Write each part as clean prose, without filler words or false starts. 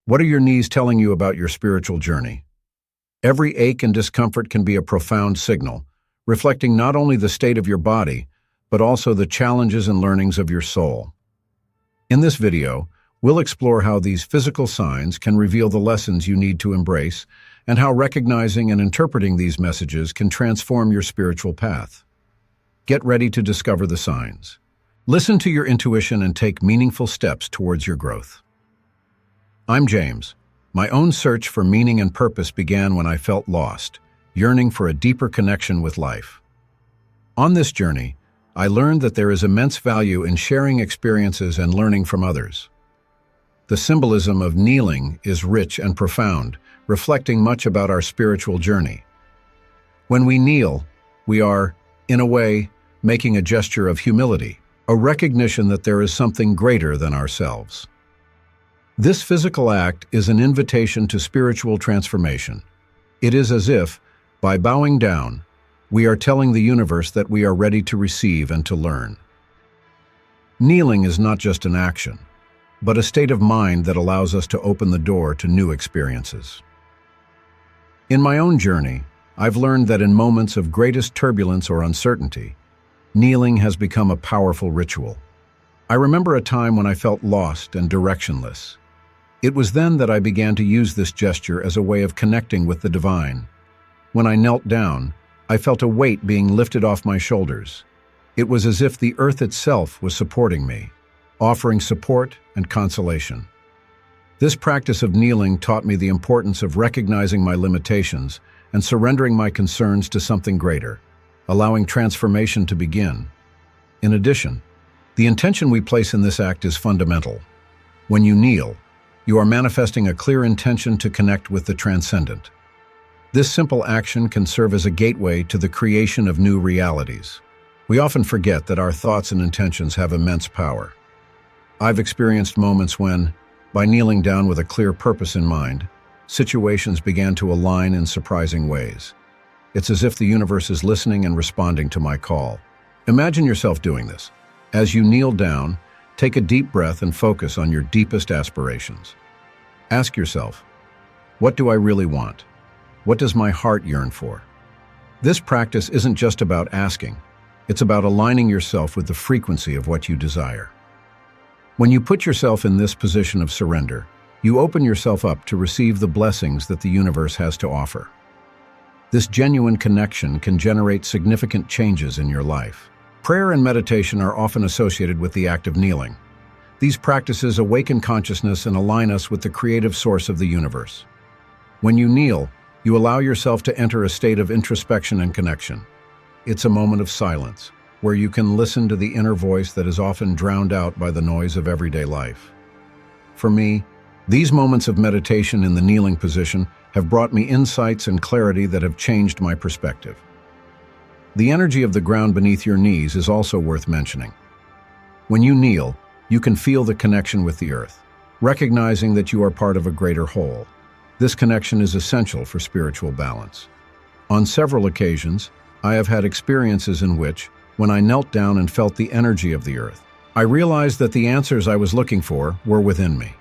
What are your knees telling you about your spiritual journey? Every ache and discomfort can be a profound signal, reflecting not only the state of your body, but also the challenges and learnings of your soul. In this video, we'll explore how these physical signs can reveal the lessons you need to embrace and how recognizing and interpreting these messages can transform your spiritual path. Get ready to discover the signs. Listen to your intuition and take meaningful steps towards your growth. I'm James. My own search for meaning and purpose began when I felt lost, yearning for a deeper connection with life. On this journey, I learned that there is immense value in sharing experiences and learning from others. The symbolism of kneeling is rich and profound, reflecting much about our spiritual journey. When we kneel, we are, in a way, making a gesture of humility, a recognition that there is something greater than ourselves. This physical act is an invitation to spiritual transformation. It is as if, by bowing down, we are telling the universe that we are ready to receive and to learn. Kneeling is not just an action, but a state of mind that allows us to open the door to new experiences. In my own journey, I've learned that in moments of greatest turbulence or uncertainty, kneeling has become a powerful ritual. I remember a time when I felt lost and directionless. It was then that I began to use this gesture as a way of connecting with the divine. When I knelt down, I felt a weight being lifted off my shoulders. It was as if the earth itself was supporting me, offering support and consolation. This practice of kneeling taught me the importance of recognizing my limitations and surrendering my concerns to something greater, allowing transformation to begin. In addition, the intention we place in this act is fundamental. When you kneel, you are manifesting a clear intention to connect with the transcendent. This simple action can serve as a gateway to the creation of new realities. We often forget that our thoughts and intentions have immense power. I've experienced moments when, by kneeling down with a clear purpose in mind, situations began to align in surprising ways. It's as if the universe is listening and responding to my call. Imagine yourself doing this. As you kneel down, take a deep breath and focus on your deepest aspirations. Ask yourself, what do I really want? What does my heart yearn for? This practice isn't just about asking. It's about aligning yourself with the frequency of what you desire. When you put yourself in this position of surrender, you open yourself up to receive the blessings that the universe has to offer. This genuine connection can generate significant changes in your life. Prayer and meditation are often associated with the act of kneeling. These practices awaken consciousness and align us with the creative source of the universe. When you kneel, you allow yourself to enter a state of introspection and connection. It's a moment of silence, where you can listen to the inner voice that is often drowned out by the noise of everyday life. For me, these moments of meditation in the kneeling position have brought me insights and clarity that have changed my perspective. The energy of the ground beneath your knees is also worth mentioning. When you kneel, you can feel the connection with the earth, recognizing that you are part of a greater whole. This connection is essential for spiritual balance. On several occasions, I have had experiences in which, when I knelt down and felt the energy of the earth, I realized that the answers I was looking for were within me.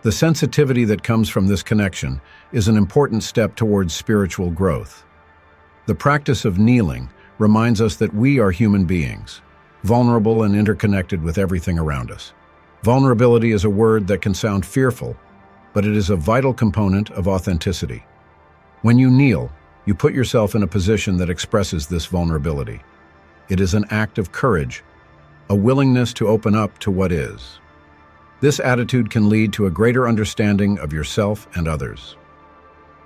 The sensitivity that comes from this connection is an important step towards spiritual growth. The practice of kneeling reminds us that we are human beings, vulnerable and interconnected with everything around us. Vulnerability is a word that can sound fearful, but it is a vital component of authenticity. When you kneel, you put yourself in a position that expresses this vulnerability. It is an act of courage, a willingness to open up to what is. This attitude can lead to a greater understanding of yourself and others.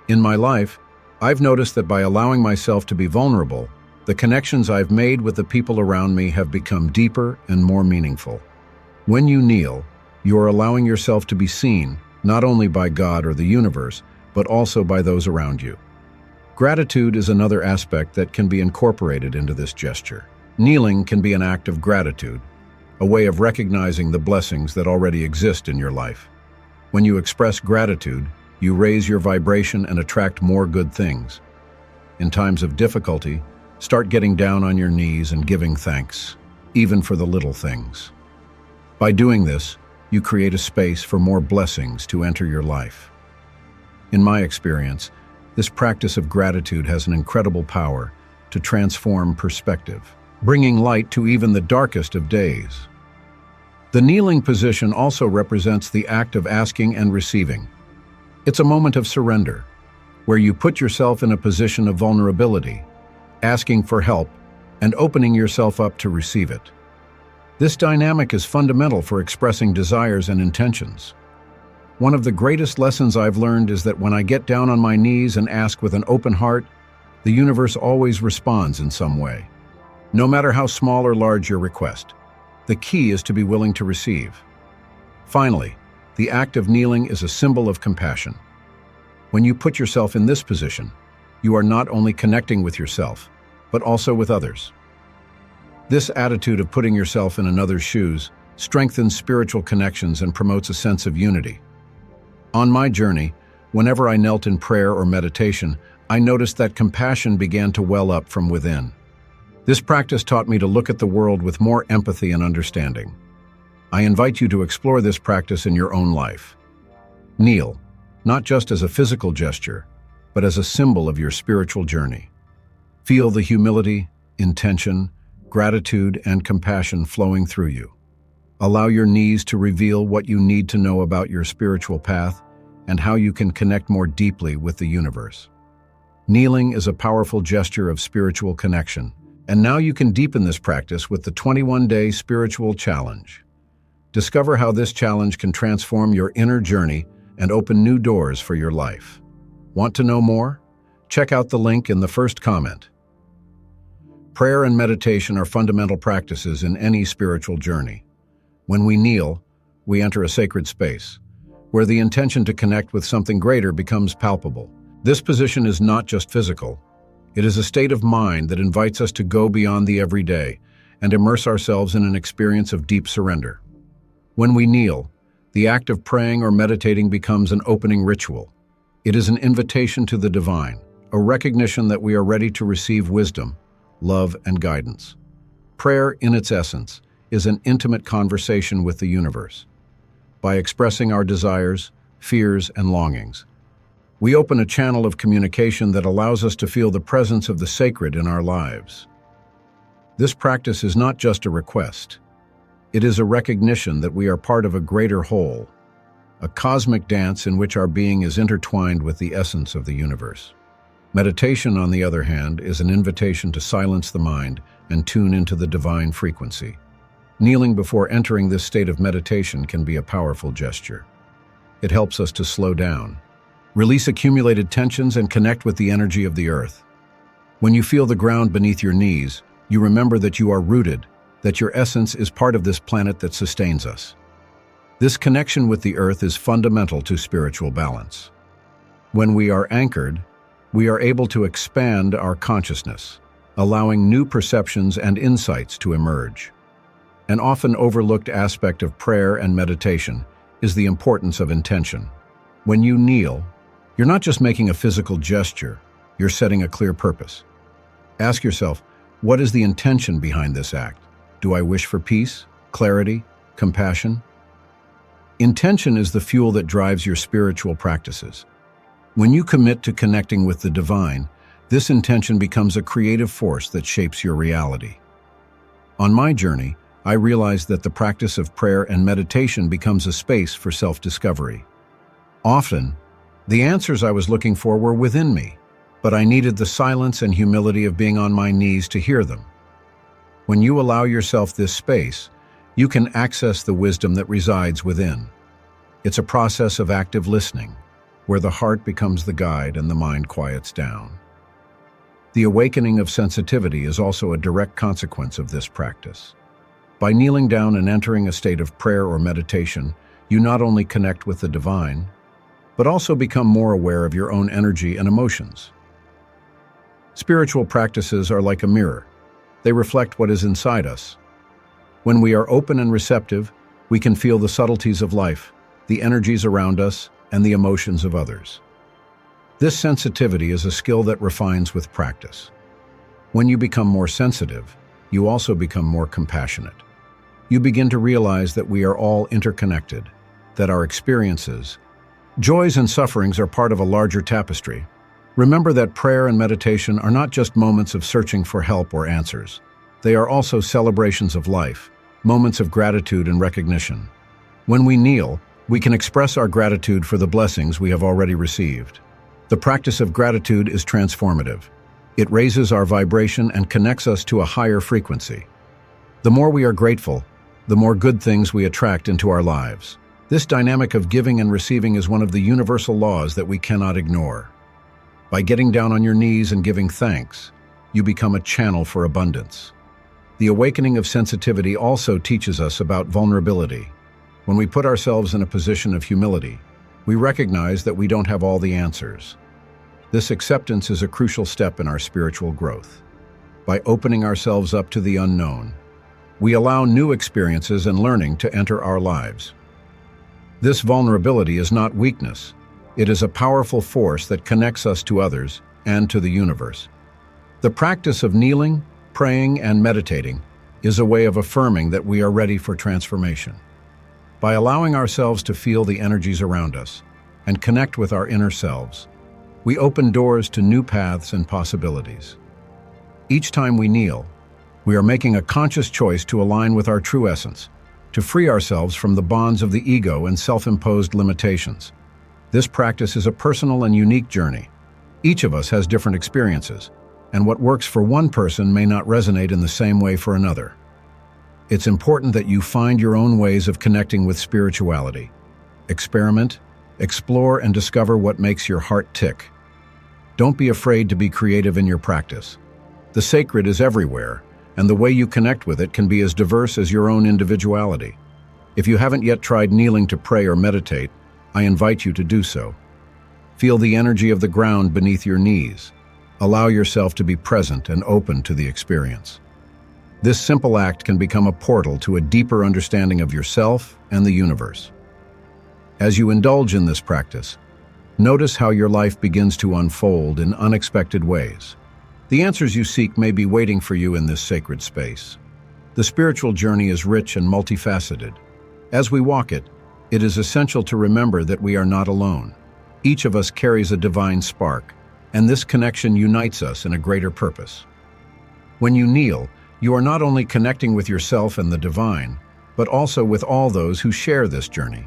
In my life, I've noticed that by allowing myself to be vulnerable, the connections I've made with the people around me have become deeper and more meaningful. When you kneel, you are allowing yourself to be seen, not only by God or the universe, but also by those around you. Gratitude is another aspect that can be incorporated into this gesture. Kneeling can be an act of gratitude, a way of recognizing the blessings that already exist in your life. When you express gratitude, you raise your vibration and attract more good things. In times of difficulty, start getting down on your knees and giving thanks, even for the little things. By doing this, you create a space for more blessings to enter your life. In my experience, this practice of gratitude has an incredible power to transform perspective, bringing light to even the darkest of days. The kneeling position also represents the act of asking and receiving. It's a moment of surrender, where you put yourself in a position of vulnerability, asking for help and opening yourself up to receive it. This dynamic is fundamental for expressing desires and intentions. One of the greatest lessons I've learned is that when I get down on my knees and ask with an open heart, the universe always responds in some way. No matter how small or large your request, the key is to be willing to receive. Finally, the act of kneeling is a symbol of compassion. When you put yourself in this position, you are not only connecting with yourself, but also with others. This attitude of putting yourself in another's shoes strengthens spiritual connections and promotes a sense of unity. On my journey, whenever I knelt in prayer or meditation, I noticed that compassion began to well up from within. This practice taught me to look at the world with more empathy and understanding. I invite you to explore this practice in your own life. Kneel, not just as a physical gesture, but as a symbol of your spiritual journey. Feel the humility, intention, gratitude, and compassion flowing through you. Allow your knees to reveal what you need to know about your spiritual path and how you can connect more deeply with the universe. Kneeling is a powerful gesture of spiritual connection, and now you can deepen this practice with the 21-day spiritual challenge. Discover how this challenge can transform your inner journey and open new doors for your life. Want to know more? Check out the link in the first comment. Prayer and meditation are fundamental practices in any spiritual journey. When we kneel, we enter a sacred space, where the intention to connect with something greater becomes palpable. This position is not just physical. It is a state of mind that invites us to go beyond the everyday and immerse ourselves in an experience of deep surrender. When we kneel, the act of praying or meditating becomes an opening ritual. It is an invitation to the divine, a recognition that we are ready to receive wisdom, love, and guidance. Prayer, in its essence, is an intimate conversation with the universe. By expressing our desires, fears, and longings, we open a channel of communication that allows us to feel the presence of the sacred in our lives. This practice is not just a request. It is a recognition that we are part of a greater whole, a cosmic dance in which our being is intertwined with the essence of the universe. Meditation, on the other hand, is an invitation to silence the mind and tune into the divine frequency. Kneeling before entering this state of meditation can be a powerful gesture. It helps us to slow down, release accumulated tensions, and connect with the energy of the earth. When you feel the ground beneath your knees, you remember that you are rooted, that your essence is part of this planet that sustains us. This connection with the earth is fundamental to spiritual balance. When we are anchored, we are able to expand our consciousness, allowing new perceptions and insights to emerge. An often overlooked aspect of prayer and meditation is the importance of intention. When you kneel, you're not just making a physical gesture, you're setting a clear purpose. Ask yourself, what is the intention behind this act? Do I wish for peace, clarity, compassion? Intention is the fuel that drives your spiritual practices. When you commit to connecting with the divine, this intention becomes a creative force that shapes your reality. On my journey, I realized that the practice of prayer and meditation becomes a space for self-discovery. Often, the answers I was looking for were within me, but I needed the silence and humility of being on my knees to hear them. When you allow yourself this space, you can access the wisdom that resides within. It's a process of active listening, where the heart becomes the guide and the mind quiets down. The awakening of sensitivity is also a direct consequence of this practice. By kneeling down and entering a state of prayer or meditation, you not only connect with the divine, but also become more aware of your own energy and emotions. Spiritual practices are like a mirror. They reflect what is inside us. When we are open and receptive, we can feel the subtleties of life, the energies around us, and the emotions of others. This sensitivity is a skill that refines with practice. When you become more sensitive, you also become more compassionate. you begin to realize that we are all interconnected, that our experiences, joys and sufferings are part of a larger tapestry. Remember that prayer and meditation are not just moments of searching for help or answers. They are also celebrations of life, moments of gratitude and recognition. When we kneel, we can express our gratitude for the blessings we have already received. The practice of gratitude is transformative. It raises our vibration and connects us to a higher frequency. The more we are grateful, the more good things we attract into our lives. This dynamic of giving and receiving is one of the universal laws that we cannot ignore. By getting down on your knees and giving thanks, you become a channel for abundance. The awakening of sensitivity also teaches us about vulnerability. When we put ourselves in a position of humility, we recognize that we don't have all the answers. This acceptance is a crucial step in our spiritual growth. By opening ourselves up to the unknown, we allow new experiences and learning to enter our lives. This vulnerability is not weakness. It is a powerful force that connects us to others and to the universe. The practice of kneeling, praying, and meditating is a way of affirming that we are ready for transformation. By allowing ourselves to feel the energies around us and connect with our inner selves, we open doors to new paths and possibilities. Each time we kneel, we are making a conscious choice to align with our true essence, to free ourselves from the bonds of the ego and self-imposed limitations. This practice is a personal and unique journey. Each of us has different experiences, and what works for one person may not resonate in the same way for another. It's important that you find your own ways of connecting with spirituality. Experiment, explore, and discover what makes your heart tick. Don't be afraid to be creative in your practice. The sacred is everywhere, and the way you connect with it can be as diverse as your own individuality. If you haven't yet tried kneeling to pray or meditate, I invite you to do so. Feel the energy of the ground beneath your knees. Allow yourself to be present and open to the experience. This simple act can become a portal to a deeper understanding of yourself and the universe. As you indulge in this practice, notice how your life begins to unfold in unexpected ways. The answers you seek may be waiting for you in this sacred space. The spiritual journey is rich and multifaceted. As we walk it, it is essential to remember that we are not alone. Each of us carries a divine spark, and this connection unites us in a greater purpose. When you kneel, you are not only connecting with yourself and the divine, but also with all those who share this journey.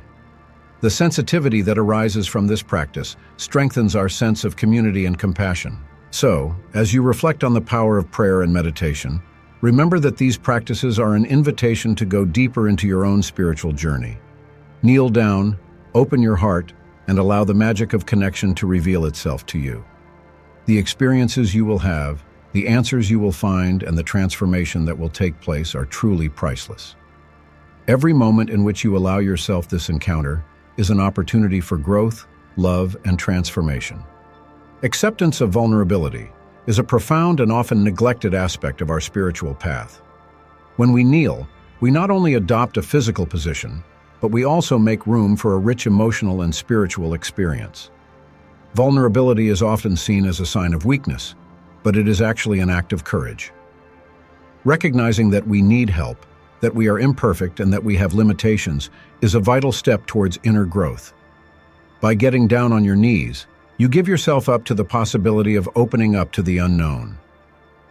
The sensitivity that arises from this practice strengthens our sense of community and compassion. So, as you reflect on the power of prayer and meditation, remember that these practices are an invitation to go deeper into your own spiritual journey. Kneel down, open your heart, and allow the magic of connection to reveal itself to you. The experiences you will have, the answers you will find, and the transformation that will take place are truly priceless. Every moment in which you allow yourself this encounter is an opportunity for growth, love, and transformation. Acceptance of vulnerability is a profound and often neglected aspect of our spiritual path. When we kneel, we not only adopt a physical position, but we also make room for a rich emotional and spiritual experience. Vulnerability is often seen as a sign of weakness, but it is actually an act of courage. Recognizing that we need help, that we are imperfect, and that we have limitations is a vital step towards inner growth. By getting down on your knees, you give yourself up to the possibility of opening up to the unknown.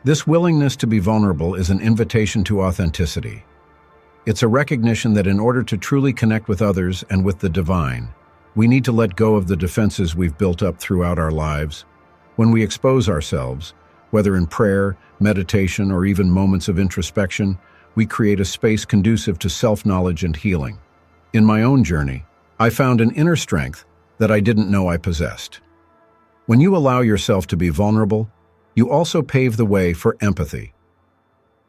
This willingness to be vulnerable is an invitation to authenticity. It's a recognition that in order to truly connect with others and with the divine, we need to let go of the defenses we've built up throughout our lives. When we expose ourselves, whether in prayer, meditation, or even moments of introspection, we create a space conducive to self-knowledge and healing. In my own journey, I found an inner strength that I didn't know I possessed. When you allow yourself to be vulnerable, you also pave the way for empathy.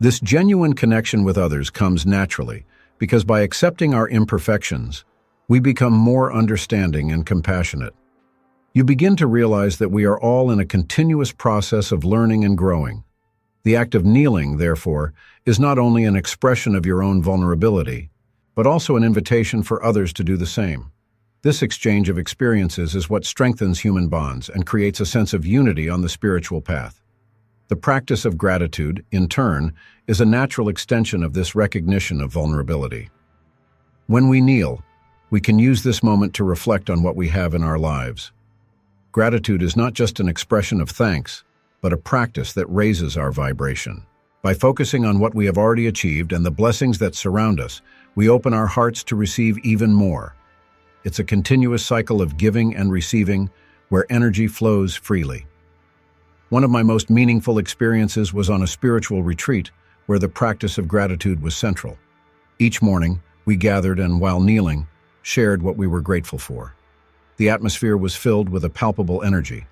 This genuine connection with others comes naturally because by accepting our imperfections, we become more understanding and compassionate. You begin to realize that we are all in a continuous process of learning and growing. The act of kneeling, therefore, is not only an expression of your own vulnerability, but also an invitation for others to do the same. This exchange of experiences is what strengthens human bonds and creates a sense of unity on the spiritual path. The practice of gratitude, in turn, is a natural extension of this recognition of vulnerability. When we kneel, we can use this moment to reflect on what we have in our lives. Gratitude is not just an expression of thanks, but a practice that raises our vibration. By focusing on what we have already achieved and the blessings that surround us, we open our hearts to receive even more. It's a continuous cycle of giving and receiving where energy flows freely. One of my most meaningful experiences was on a spiritual retreat where the practice of gratitude was central. Each morning, we gathered and, while kneeling, shared what we were grateful for. The atmosphere was filled with a palpable energy,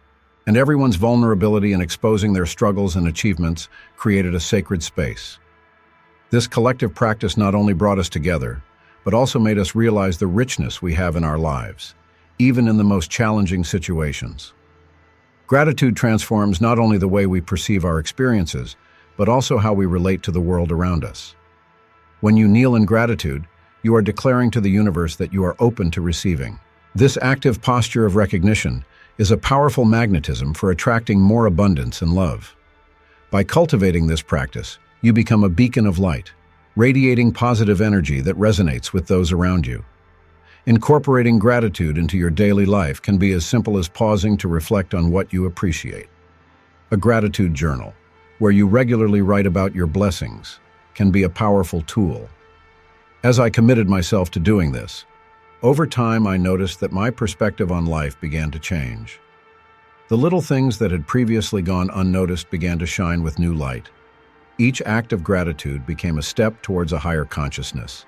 and everyone's vulnerability in exposing their struggles and achievements created a sacred space. This collective practice not only brought us together, but also made us realize the richness we have in our lives, even in the most challenging situations. Gratitude transforms not only the way we perceive our experiences, but also how we relate to the world around us. When you kneel in gratitude, you are declaring to the universe that you are open to receiving. This active posture of recognition is a powerful magnetism for attracting more abundance and love. By cultivating this practice, you become a beacon of light, radiating positive energy that resonates with those around you. Incorporating gratitude into your daily life can be as simple as pausing to reflect on what you appreciate. A gratitude journal, where you regularly write about your blessings, can be a powerful tool. As I committed myself to doing this, over time I noticed that my perspective on life began to change. The little things that had previously gone unnoticed began to shine with new light. Each act of gratitude became a step towards a higher consciousness,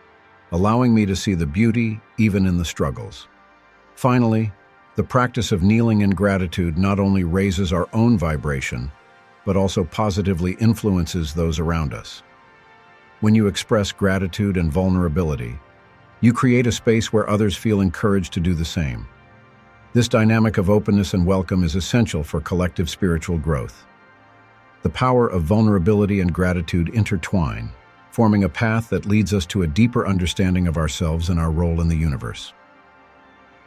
allowing me to see the beauty even in the struggles. Finally, the practice of kneeling in gratitude not only raises our own vibration, but also positively influences those around us. When you express gratitude and vulnerability, you create a space where others feel encouraged to do the same. This dynamic of openness and welcome is essential for collective spiritual growth. The power of vulnerability and gratitude intertwine, forming a path that leads us to a deeper understanding of ourselves and our role in the universe.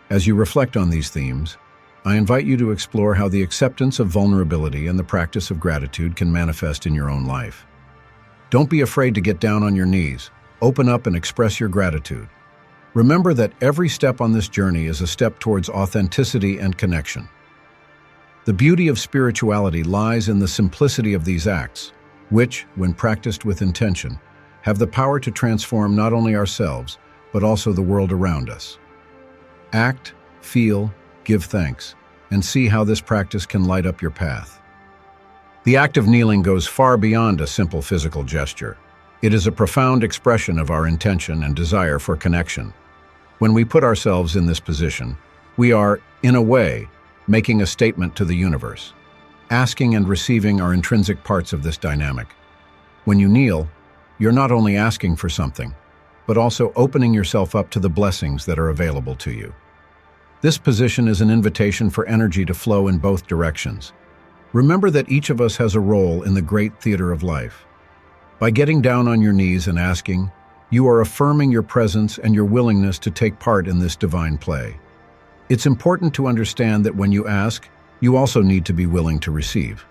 As you reflect on these themes, I invite you to explore how the acceptance of vulnerability and the practice of gratitude can manifest in your own life. Don't be afraid to get down on your knees, open up and express your gratitude. Remember that every step on this journey is a step towards authenticity and connection. The beauty of spirituality lies in the simplicity of these acts, which, when practiced with intention, have the power to transform not only ourselves, but also the world around us. Act, feel, give thanks, and see how this practice can light up your path. The act of kneeling goes far beyond a simple physical gesture. It is a profound expression of our intention and desire for connection. When we put ourselves in this position, we are, in a way, making a statement to the universe. Asking and receiving are intrinsic parts of this dynamic. When you kneel, you're not only asking for something, but also opening yourself up to the blessings that are available to you. This position is an invitation for energy to flow in both directions. Remember that each of us has a role in the great theater of life. By getting down on your knees and asking, you are affirming your presence and your willingness to take part in this divine play. It's important to understand that when you ask, you also need to be willing to receive.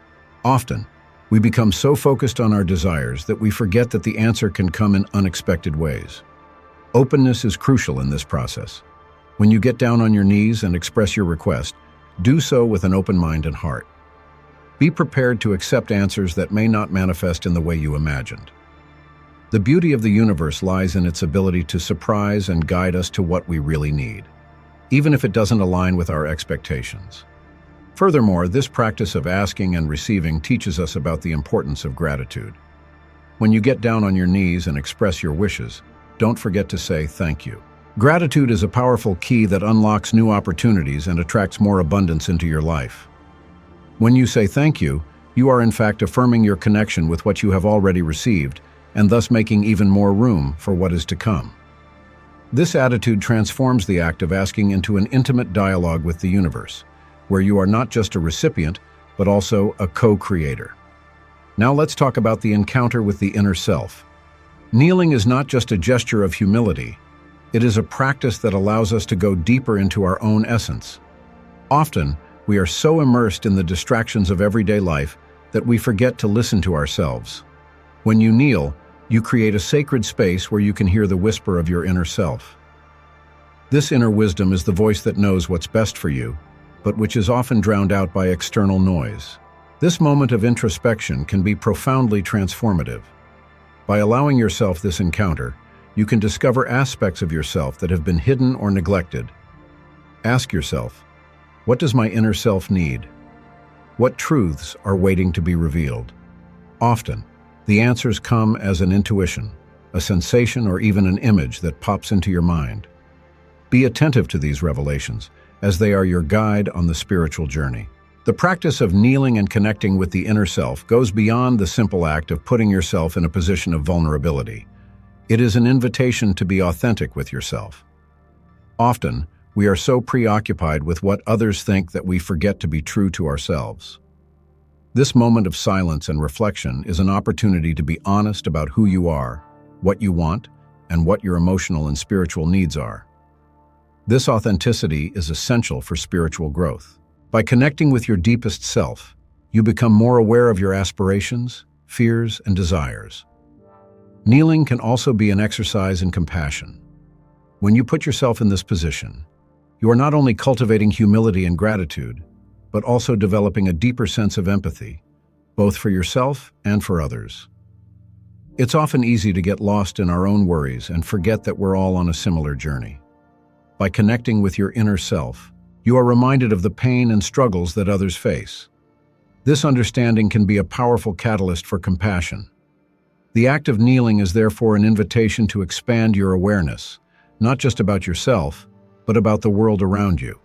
Often, we become so focused on our desires that we forget that the answer can come in unexpected ways. Openness is crucial in this process. When you get down on your knees and express your request, do so with an open mind and heart. Be prepared to accept answers that may not manifest in the way you imagined. The beauty of the universe lies in its ability to surprise and guide us to what we really need, even if it doesn't align with our expectations. Furthermore, this practice of asking and receiving teaches us about the importance of gratitude. When you get down on your knees and express your wishes, don't forget to say thank you. Gratitude is a powerful key that unlocks new opportunities and attracts more abundance into your life. When you say thank you, you are in fact affirming your connection with what you have already received, and thus making even more room for what is to come. This attitude transforms the act of asking into an intimate dialogue with the universe, where you are not just a recipient, but also a co-creator. Now let's talk about the encounter with the inner self. Kneeling is not just a gesture of humility. It is a practice that allows us to go deeper into our own essence. Often, we are so immersed in the distractions of everyday life that we forget to listen to ourselves. When you kneel, you create a sacred space where you can hear the whisper of your inner self. This inner wisdom is the voice that knows what's best for you, but which is often drowned out by external noise. This moment of introspection can be profoundly transformative. By allowing yourself this encounter, you can discover aspects of yourself that have been hidden or neglected. Ask yourself, what does my inner self need? What truths are waiting to be revealed? Often, the answers come as an intuition, a sensation, or even an image that pops into your mind. Be attentive to these revelations, as they are your guide on the spiritual journey. The practice of kneeling and connecting with the inner self goes beyond the simple act of putting yourself in a position of vulnerability. It is an invitation to be authentic with yourself. Often, we are so preoccupied with what others think that we forget to be true to ourselves. This moment of silence and reflection is an opportunity to be honest about who you are, what you want, and what your emotional and spiritual needs are. This authenticity is essential for spiritual growth. By connecting with your deepest self, you become more aware of your aspirations, fears, and desires. Kneeling can also be an exercise in compassion. When you put yourself in this position, you are not only cultivating humility and gratitude, but also developing a deeper sense of empathy, both for yourself and for others. It's often easy to get lost in our own worries and forget that we're all on a similar journey. By connecting with your inner self, you are reminded of the pain and struggles that others face. This understanding can be a powerful catalyst for compassion. The act of kneeling is therefore an invitation to expand your awareness, not just about yourself, but about the world around you.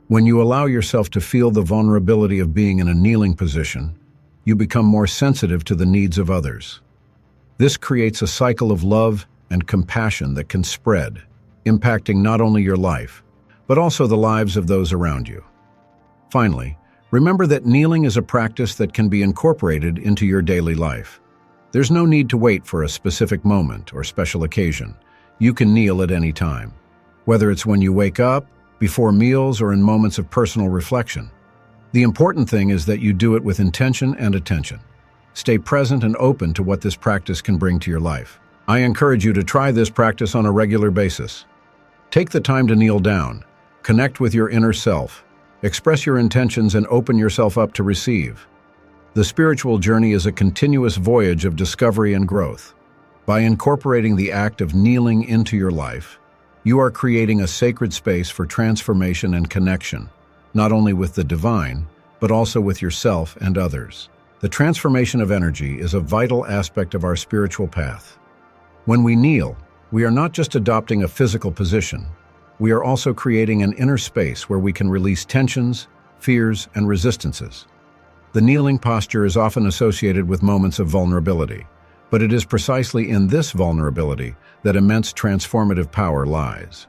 When you allow yourself to feel the vulnerability of being in a kneeling position, you become more sensitive to the needs of others. This creates a cycle of love and compassion that can spread, impacting not only your life, but also the lives of those around you. Finally, remember that kneeling is a practice that can be incorporated into your daily life. There's no need to wait for a specific moment or special occasion. You can kneel at any time, whether it's when you wake up, before meals, or in moments of personal reflection. The important thing is that you do it with intention and attention. Stay present and open to what this practice can bring to your life. I encourage you to try this practice on a regular basis. Take the time to kneel down, connect with your inner self, express your intentions, and open yourself up to receive. The spiritual journey is a continuous voyage of discovery and growth. By incorporating the act of kneeling into your life, you are creating a sacred space for transformation and connection, not only with the divine, but also with yourself and others. The transformation of energy is a vital aspect of our spiritual path. When we kneel, we are not just adopting a physical position, we are also creating an inner space where we can release tensions, fears, and resistances. The kneeling posture is often associated with moments of vulnerability, but it is precisely in this vulnerability that immense transformative power lies.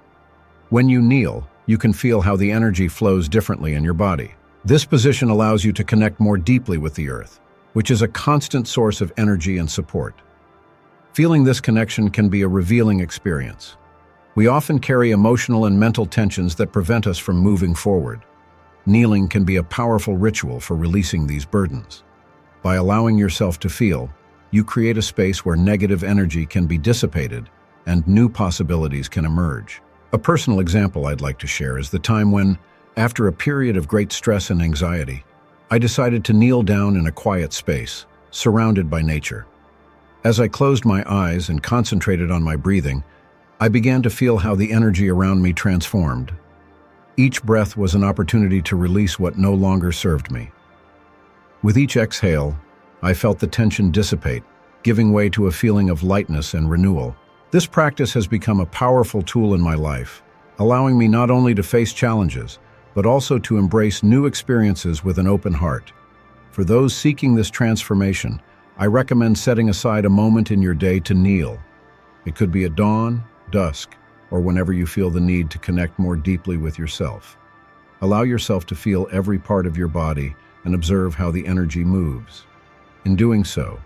When you kneel, you can feel how the energy flows differently in your body. This position allows you to connect more deeply with the earth, which is a constant source of energy and support. Feeling this connection can be a revealing experience. We often carry emotional and mental tensions that prevent us from moving forward. Kneeling can be a powerful ritual for releasing these burdens. By allowing yourself to feel, you create a space where negative energy can be dissipated and new possibilities can emerge. A personal example I'd like to share is the time when, after a period of great stress and anxiety, I decided to kneel down in a quiet space, surrounded by nature. As I closed my eyes and concentrated on my breathing, I began to feel how the energy around me transformed. Each breath was an opportunity to release what no longer served me. With each exhale, I felt the tension dissipate, giving way to a feeling of lightness and renewal. This practice has become a powerful tool in my life, allowing me not only to face challenges, but also to embrace new experiences with an open heart. For those seeking this transformation, I recommend setting aside a moment in your day to kneel. It could be at dawn, dusk, or whenever you feel the need to connect more deeply with yourself. Allow yourself to feel every part of your body and observe how the energy moves. In doing so,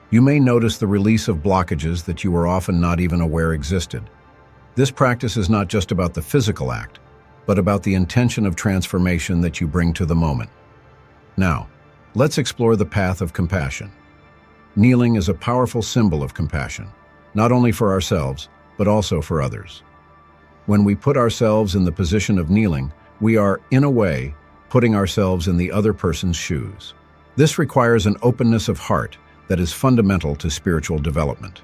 you may notice the release of blockages that you were often not even aware existed. This practice is not just about the physical act, but about the intention of transformation that you bring to the moment. Now, Let's explore the path of compassion. Kneeling is a powerful symbol of compassion, not only for ourselves, but also for others. When we put ourselves in the position of kneeling, we are, in a way, putting ourselves in the other person's shoes. This requires an openness of heart that is fundamental to spiritual development.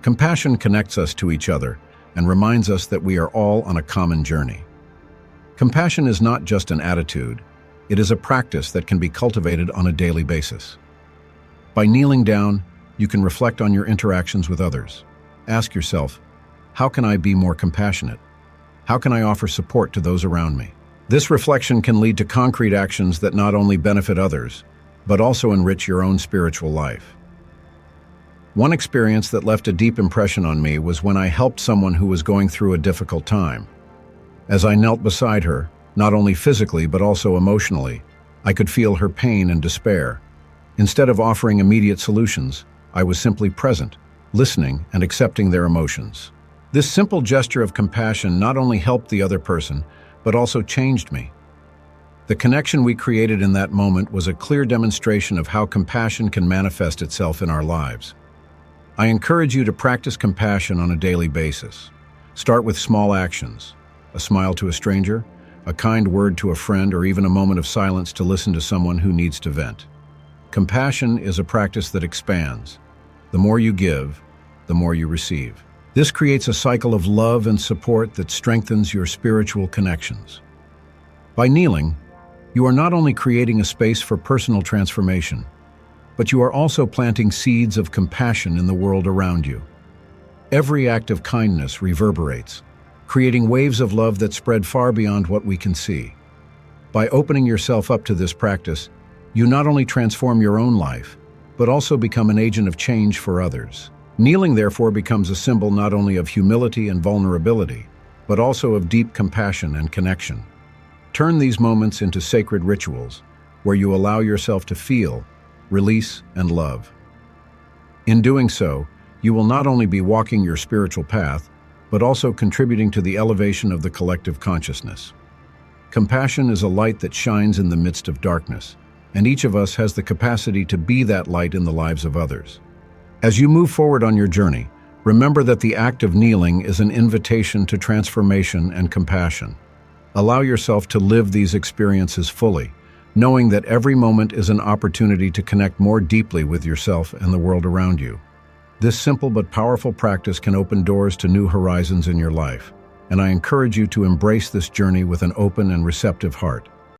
Compassion connects us to each other and reminds us that we are all on a common journey. Compassion is not just an attitude, it is a practice that can be cultivated on a daily basis. By kneeling down, you can reflect on your interactions with others. Ask yourself, how can I be more compassionate? How can I offer support to those around me? This reflection can lead to concrete actions that not only benefit others, but also enrich your own spiritual life. One experience that left a deep impression on me was when I helped someone who was going through a difficult time. As I knelt beside her, not only physically but also emotionally, I could feel her pain and despair. Instead of offering immediate solutions, I was simply present, listening and accepting their emotions. This simple gesture of compassion not only helped the other person, but also changed me. The connection we created in that moment was a clear demonstration of how compassion can manifest itself in our lives. I encourage you to practice compassion on a daily basis. Start with small actions: a smile to a stranger, a kind word to a friend, or even a moment of silence to listen to someone who needs to vent. Compassion is a practice that expands. The more you give, the more you receive. This creates a cycle of love and support that strengthens your spiritual connections. By kneeling, you are not only creating a space for personal transformation, but you are also planting seeds of compassion in the world around you. Every act of kindness reverberates, creating waves of love that spread far beyond what we can see. By opening yourself up to this practice, you not only transform your own life, but also become an agent of change for others. Kneeling, therefore, becomes a symbol not only of humility and vulnerability, but also of deep compassion and connection. Turn these moments into sacred rituals, where you allow yourself to feel, release, and love. In doing so, you will not only be walking your spiritual path, but also contributing to the elevation of the collective consciousness. Compassion is a light that shines in the midst of darkness, and each of us has the capacity to be that light in the lives of others. As you move forward on your journey, remember that the act of kneeling is an invitation to transformation and compassion. Allow yourself to live these experiences fully, knowing that every moment is an opportunity to connect more deeply with yourself and the world around you. This simple but powerful practice can open doors to new horizons in your life, and I encourage you to embrace this journey with an open and receptive heart.